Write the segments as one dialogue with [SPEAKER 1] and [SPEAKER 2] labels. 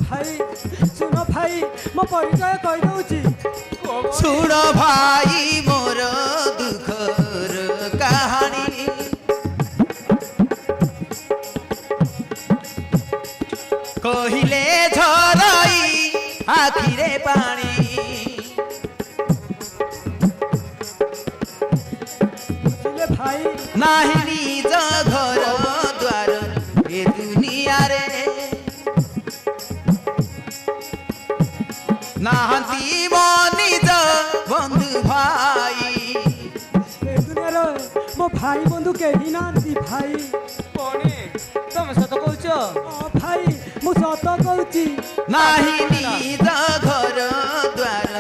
[SPEAKER 1] भाई सुनो भाई मो परिचय कहि दउची
[SPEAKER 2] सुन भाई मोर दुखर कहानी कहिले झराई आखिरे पानी
[SPEAKER 1] बुझिले भाई
[SPEAKER 2] नाही निज घर द्वार ए दुनिया रे नाहंती मो निज बंधु भाई
[SPEAKER 1] ए दुनियार मो भाई बंधु केही नांती भाई
[SPEAKER 3] कोणी तमे सत कहूच
[SPEAKER 1] भाई मु सत कहूची
[SPEAKER 2] नाही निज घर द्वार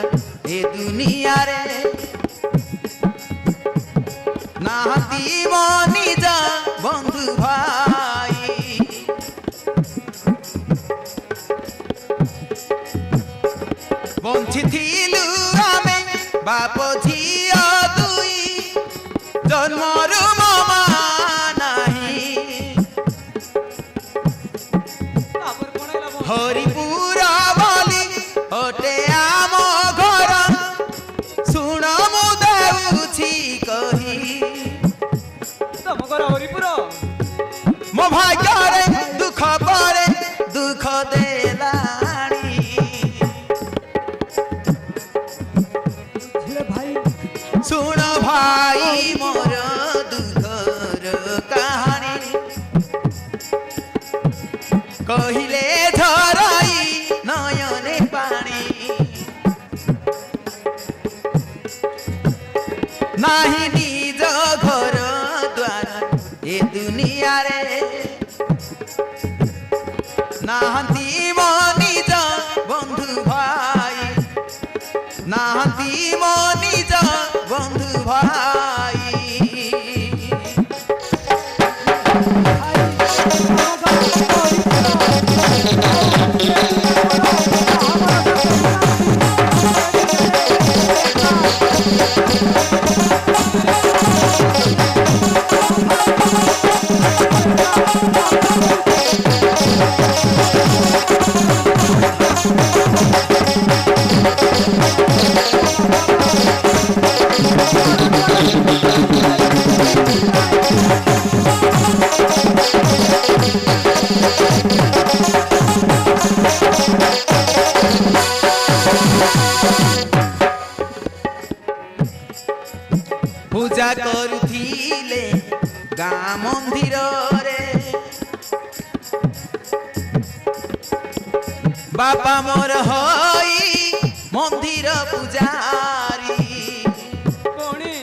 [SPEAKER 2] ए दुनिया रे नाहंती मो निज बंधु भाई बंचिथिलु आमे बाप झियो दुई जन्मरु ममा नाही
[SPEAKER 3] तापर कोण आला बोल
[SPEAKER 2] हरिपुर बोली ओटे आम घर सुण मु देउछि कही
[SPEAKER 3] तम घर हरिपुर
[SPEAKER 2] मो भाग्य रे दुख परे दुख देलाणी
[SPEAKER 1] बुझिले भाई
[SPEAKER 2] सुन भाई मोर दुखर कहानी कहिले झराई नयने पानी नाही निज घर द्वार ए दुनिया रे नाहंती मो निज बंधु भाई नाहंती मो निज बंधु भाई पूजा करुथिले गाँ मंदिर रे बापा मोर हई मंदिर पुजारी
[SPEAKER 3] कोणी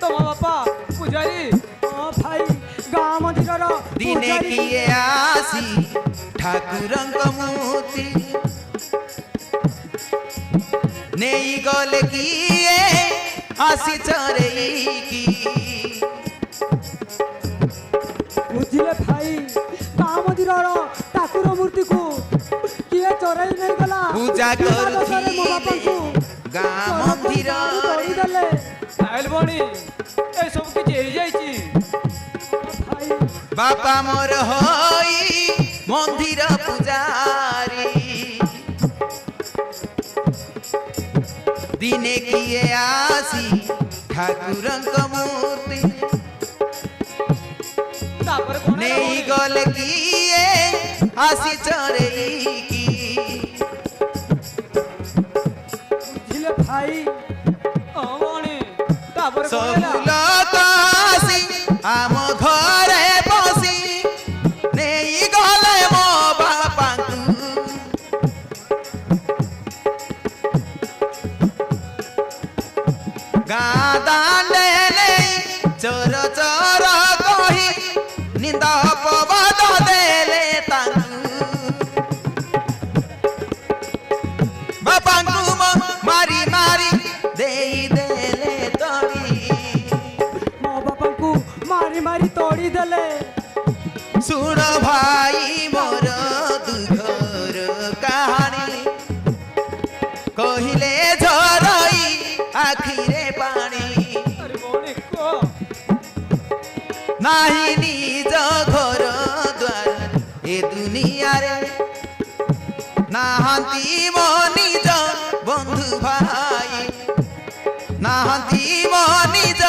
[SPEAKER 3] तम बापा पुजारी
[SPEAKER 1] भाई गाँ मंदिर
[SPEAKER 2] दिने किए आसी ठाकुरंक मूर्ति नेई गले किए आसी चरेई की
[SPEAKER 1] बुझिले भाई गाँ मंदिर ठाकुर मूर्ति को किए चोराई नहीं गला
[SPEAKER 2] पूजा करुथी
[SPEAKER 1] मो बापा को
[SPEAKER 2] गाँ मंदिर
[SPEAKER 1] तोड़ी देले
[SPEAKER 3] आइल बणी ए सब किछि हेई जाईची
[SPEAKER 1] भाई
[SPEAKER 2] बापा मोर हई मंदिर पुजारी दिने किए आसी ठाकुरंक मूर्ति
[SPEAKER 3] तापर कोण
[SPEAKER 2] नेई गले किए आसी चरेई की
[SPEAKER 1] बुझिले भाई
[SPEAKER 3] बणी तापर कोण
[SPEAKER 2] सब
[SPEAKER 3] आला
[SPEAKER 2] लोक आसी आम घरे बसी नेई गले मो बापांकु गाँ दांडे नहीं चोर चोर कही निंदा पवद देले तांकु बापांकु मारी मारी देई देले तोड़ी
[SPEAKER 1] मो बापा को मारी मारी तोड़ी देले
[SPEAKER 2] सुन भाई मोर दुखर कहानी कहिले झरई आखिरे पानी
[SPEAKER 3] अरे बणी को
[SPEAKER 2] नाही निज घर দুনিয়ারে নাহাନ୍ତି ମୋ ନିଜ ବନ୍ଧୁ ଭାଇ ନାହାନ୍ତି ମୋ ନିଜ